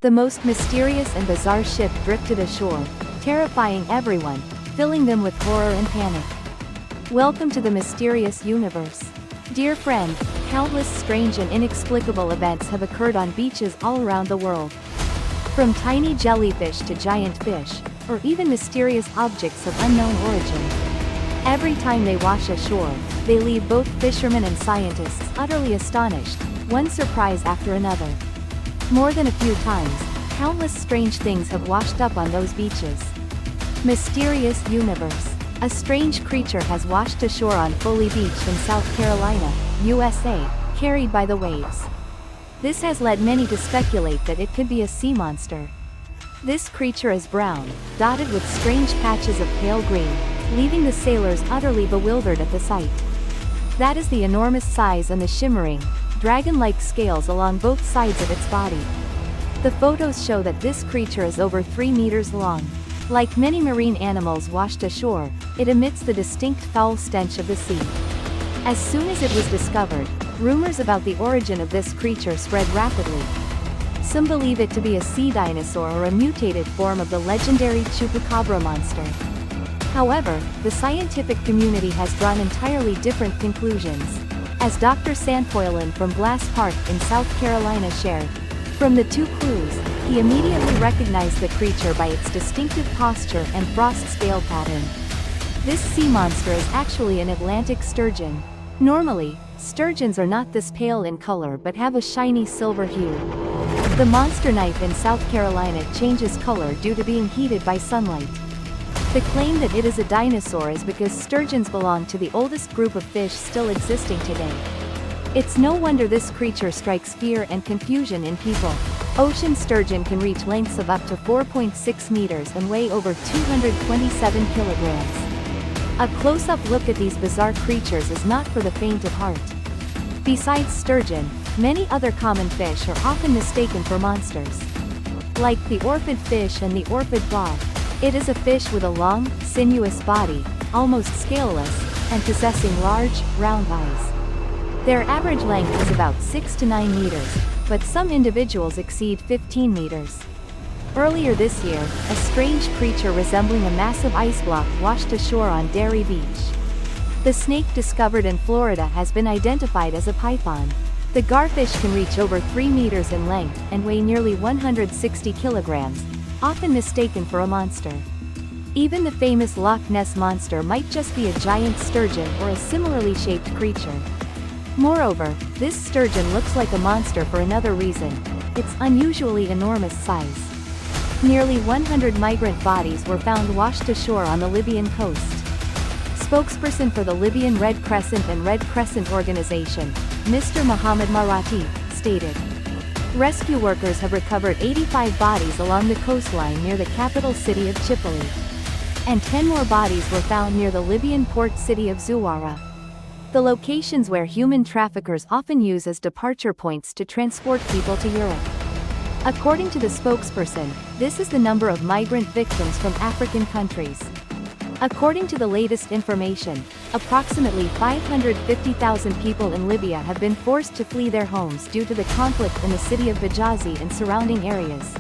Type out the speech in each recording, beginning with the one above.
The most mysterious and bizarre ship drifted ashore, terrifying everyone, filling them with horror and panic. Welcome to the mysterious universe. Dear friend, countless strange and inexplicable events have occurred on beaches all around the world. From tiny jellyfish to giant fish, or even mysterious objects of unknown origin. Every time they wash ashore, they leave both fishermen and scientists utterly astonished, one surprise after another. More than a few times, countless strange things have washed up on those beaches. Mysterious universe. A strange creature has washed ashore on Foley Beach in South Carolina, USA, carried by the waves. This has led many to speculate that it could be a sea monster. This creature is brown, dotted with strange patches of pale green, leaving the sailors utterly bewildered at the sight. That is the enormous size and the shimmering, dragon-like scales along both sides of its body. The photos show that this creature is over 3 meters long. Like many marine animals washed ashore, it emits the distinct foul stench of the sea. As soon as it was discovered, rumors about the origin of this creature spread rapidly. Some believe it to be a sea dinosaur or a mutated form of the legendary chupacabra monster. However, the scientific community has drawn entirely different conclusions. As Dr. Sanfoylan from Glass Park in South Carolina shared, from the 2 clues, he immediately recognized the creature by its distinctive posture and frost scale pattern. This sea monster is actually an Atlantic sturgeon. Normally, sturgeons are not this pale in color but have a shiny silver hue. The monster knife in South Carolina changes color due to being heated by sunlight. The claim that it is a dinosaur is because sturgeons belong to the oldest group of fish still existing today. It's no wonder this creature strikes fear and confusion in people. Ocean sturgeon can reach lengths of up to 4.6 meters and weigh over 227 kilograms. A close-up look at these bizarre creatures is not for the faint of heart. Besides sturgeon, many other common fish are often mistaken for monsters. Like the orpid fish and the orpid bar, it is a fish with a long, sinuous body, almost scaleless, and possessing large, round eyes. Their average length is about 6 to 9 meters, but some individuals exceed 15 meters. Earlier this year, a strange creature resembling a massive ice block washed ashore on Derry Beach. The snake discovered in Florida has been identified as a python. The garfish can reach over 3 meters in length and weigh nearly 160 kilograms, often mistaken for a monster. Even the famous Loch Ness monster might just be a giant sturgeon or a similarly shaped creature. Moreover, this sturgeon looks like a monster for another reason: its unusually enormous size. Nearly 100 migrant bodies were found washed ashore on the Libyan coast. Spokesperson for the Libyan Red Crescent and Red Crescent Organization, Mr. Mohammed Marati, stated, "Rescue workers have recovered 85 bodies along the coastline near the capital city of Tripoli. And 10 more bodies were found near the Libyan port city of Zuwara, the locations where human traffickers often use as departure points to transport people to Europe." According to the spokesperson, this is the number of migrant victims from African countries. According to the latest information, approximately 550,000 people in Libya have been forced to flee their homes due to the conflict in the city of Benghazi and surrounding areas.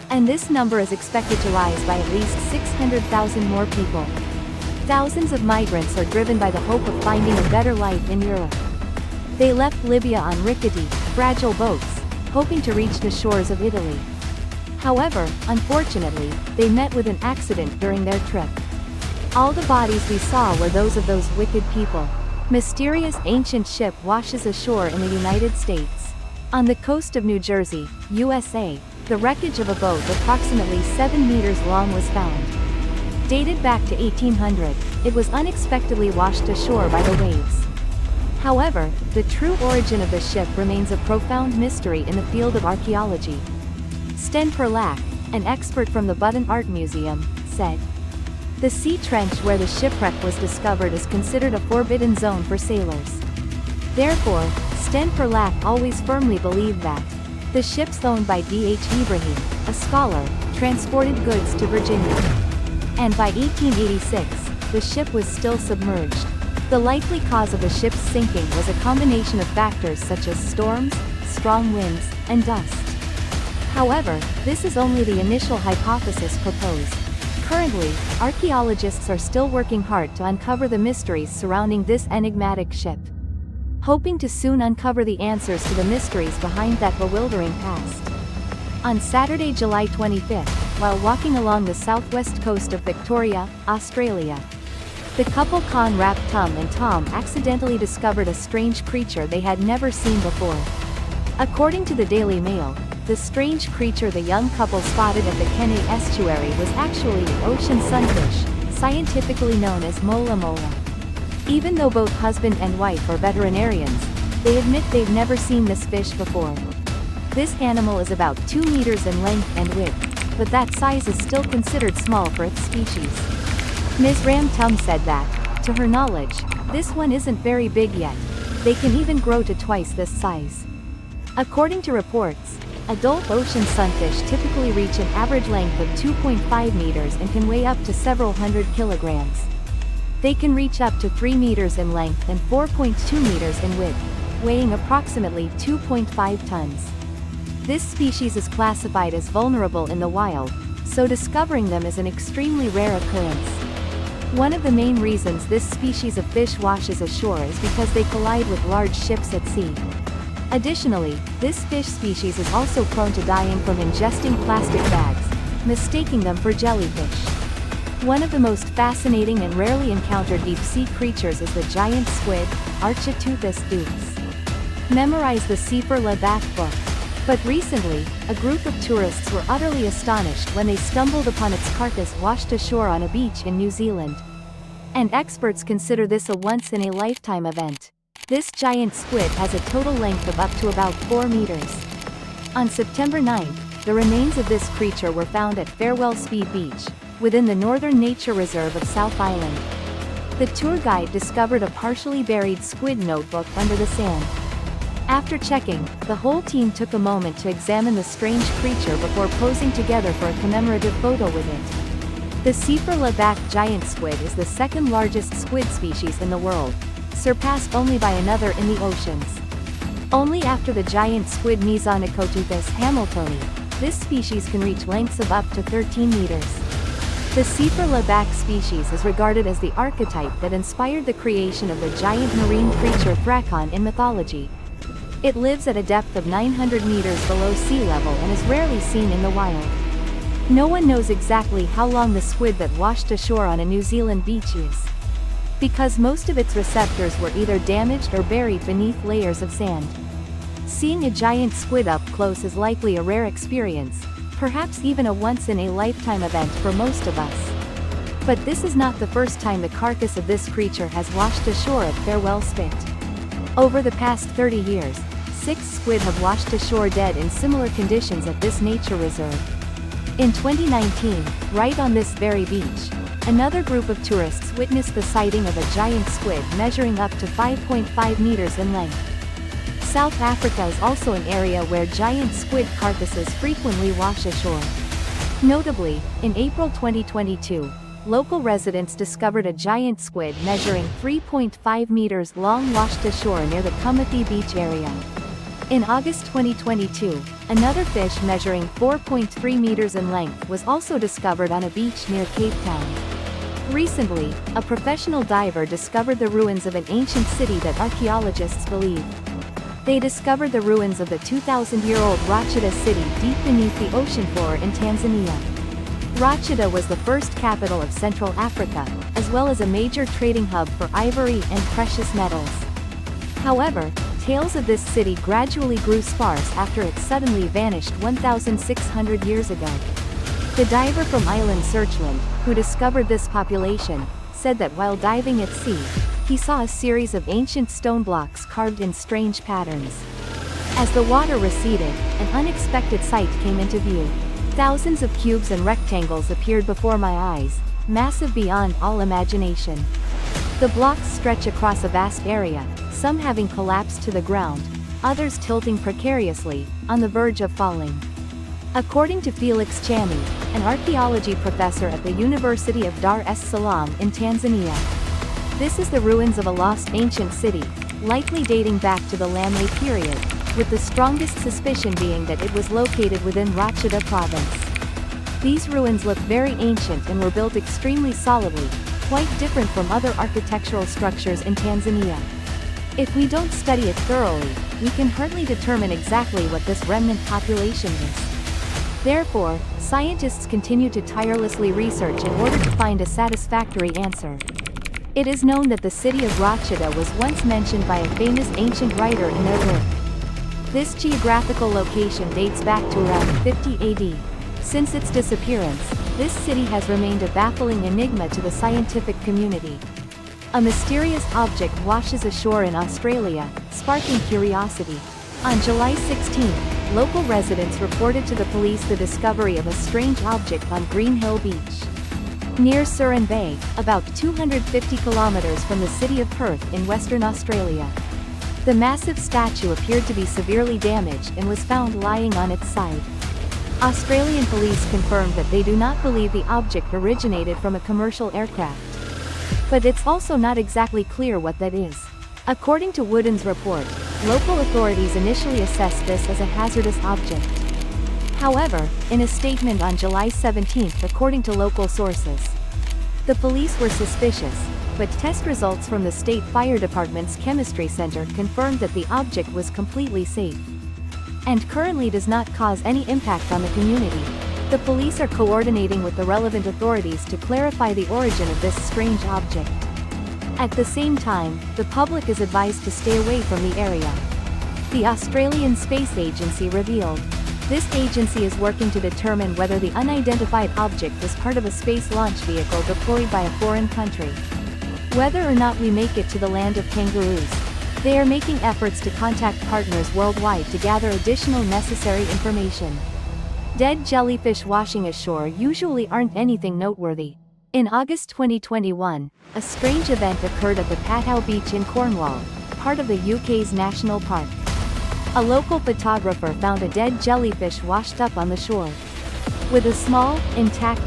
And this number is expected to rise by at least 600,000 more people. Thousands of migrants are driven by the hope of finding a better life in Europe. They left Libya on rickety, fragile boats, hoping to reach the shores of Italy. However, unfortunately, they met with an accident during their trip. All the bodies we saw were those of those wicked people. Mysterious ancient ship washes ashore in the United States. On the coast of New Jersey, USA, the wreckage of a boat approximately 7 meters long was found. Dated back to 1800, it was unexpectedly washed ashore by the waves. However, the true origin of the ship remains a profound mystery in the field of archaeology. Sten Perlak, an expert from the Button Art Museum, said, "The sea trench where the shipwreck was discovered is considered a forbidden zone for sailors. Therefore, Sten Perlak always firmly believed that the ships owned by D.H. Ibrahim, a scholar, transported goods to Virginia. And by 1886, the ship was still submerged. The likely cause of the ship's sinking was a combination of factors such as storms, strong winds, and dust. However, this is only the initial hypothesis proposed. Currently, archaeologists are still working hard to uncover the mysteries surrounding this enigmatic ship, hoping to soon uncover the answers to the mysteries behind that bewildering past. On Saturday, July 25, while walking along the southwest coast of Victoria, Australia, the couple Conrad and Tom accidentally discovered a strange creature they had never seen before. According to the Daily Mail, the strange creature the young couple spotted at the Kenai estuary was actually an ocean sunfish, scientifically known as mola mola. Even though both husband and wife are veterinarians, they admit they've never seen this fish before. This animal is about 2 meters in length and width, but that size is still considered small for its species. Ms. Ram Tum said that, to her knowledge, this one isn't very big yet. They can even grow to twice this size. According to reports, adult ocean sunfish typically reach an average length of 2.5 meters and can weigh up to several hundred kilograms. They can reach up to 3 meters in length and 4.2 meters in width, weighing approximately 2.5 tons. This species is classified as vulnerable in the wild, so discovering them is an extremely rare occurrence. One of the main reasons this species of fish washes ashore is because they collide with large ships at sea. Additionally, this fish species is also prone to dying from ingesting plastic bags, mistaking them for jellyfish. One of the most fascinating and rarely encountered deep-sea creatures is the giant squid, Architeuthis dukes. Memorize the Sefer Labak book. But recently, a group of tourists were utterly astonished when they stumbled upon its carcass washed ashore on a beach in New Zealand. And experts consider this a once-in-a-lifetime event. This giant squid has a total length of up to about 4 meters. On September 9, the remains of this creature were found at Farewell Speed Beach, within the Northern Nature Reserve of South Island. The tour guide discovered a partially buried squid notebook under the sand. After checking, the whole team took a moment to examine the strange creature before posing together for a commemorative photo with it. The Sefer Labak giant squid is the second largest squid species in the world, surpassed only by another in the oceans. Only after the giant squid Mesonychoteuthis hamiltoni, this species can reach lengths of up to 13 meters. The Sefer Labak species is regarded as the archetype that inspired the creation of the giant marine creature Thrakon in mythology. It lives at a depth of 900 meters below sea level and is rarely seen in the wild. No one knows exactly how long the squid that washed ashore on a New Zealand beach is, because most of its receptors were either damaged or buried beneath layers of sand. Seeing a giant squid up close is likely a rare experience, perhaps even a once-in-a-lifetime event for most of us. But this is not the first time the carcass of this creature has washed ashore at Farewell Spit. Over the past 30 years, 6 squid have washed ashore dead in similar conditions at this nature reserve. In 2019, right on this very beach, another group of tourists witnessed the sighting of a giant squid measuring up to 5.5 meters in length. South Africa is also an area where giant squid carcasses frequently wash ashore. Notably, in April 2022, local residents discovered a giant squid measuring 3.5 meters long washed ashore near the Kumathi Beach area. In August 2022, another fish measuring 4.3 meters in length was also discovered on a beach near Cape Town. Recently, a professional diver discovered the ruins of an ancient city that archaeologists believe. They discovered the ruins of the 2,000-year-old Rachida city deep beneath the ocean floor in Tanzania. Rachida was the first capital of Central Africa, as well as a major trading hub for ivory and precious metals. However, tales of this city gradually grew sparse after it suddenly vanished 1,600 years ago. The diver from Island Searchland, who discovered this population, said that while diving at sea, he saw a series of ancient stone blocks carved in strange patterns. As the water receded, an unexpected sight came into view. Thousands of cubes and rectangles appeared before my eyes, massive beyond all imagination. The blocks stretch across a vast area, some having collapsed to the ground, others tilting precariously, on the verge of falling. According to Felix Chami, an archaeology professor at the University of Dar es Salaam in Tanzania, this is the ruins of a lost ancient city, likely dating back to the Lamley period. with the strongest suspicion being that it was located within Rachida province. These ruins look very ancient and were built extremely solidly, quite different from other architectural structures in Tanzania. If we don't study it thoroughly, we can hardly determine exactly what this remnant population is. Therefore, scientists continue to tirelessly research in order to find a satisfactory answer. It is known that the city of Rachida was once mentioned by a famous ancient writer in their work. This geographical location dates back to around 50 AD. Since its disappearance, this city has remained a baffling enigma to the scientific community. A mysterious object washes ashore in Australia, sparking curiosity. On July 16, local residents reported to the police the discovery of a strange object on Green Hill Beach, near Surin Bay, about 250 kilometers from the city of Perth in Western Australia. The massive statue appeared to be severely damaged and was found lying on its side. Australian police confirmed that they do not believe the object originated from a commercial aircraft. But it's also not exactly clear what that is. According to Wooden's report, local authorities initially assessed this as a hazardous object. However, in a statement on July 17, according to local sources, the police were suspicious, but test results from the State Fire Department's Chemistry Center confirmed that the object was completely safe and currently does not cause any impact on the community. The police are coordinating with the relevant authorities to clarify the origin of this strange object. At the same time, the public is advised to stay away from the area. The Australian Space Agency revealed, this agency is working to determine whether the unidentified object was part of a space launch vehicle deployed by a foreign country. Whether or not we make it to the land of kangaroos, they are making efforts to contact partners worldwide to gather additional necessary information. Dead jellyfish washing ashore usually aren't anything noteworthy. In August 2021, a strange event occurred at the Patau Beach in Cornwall, part of the UK's national park. A local photographer found a dead jellyfish washed up on the shore, with a small, intact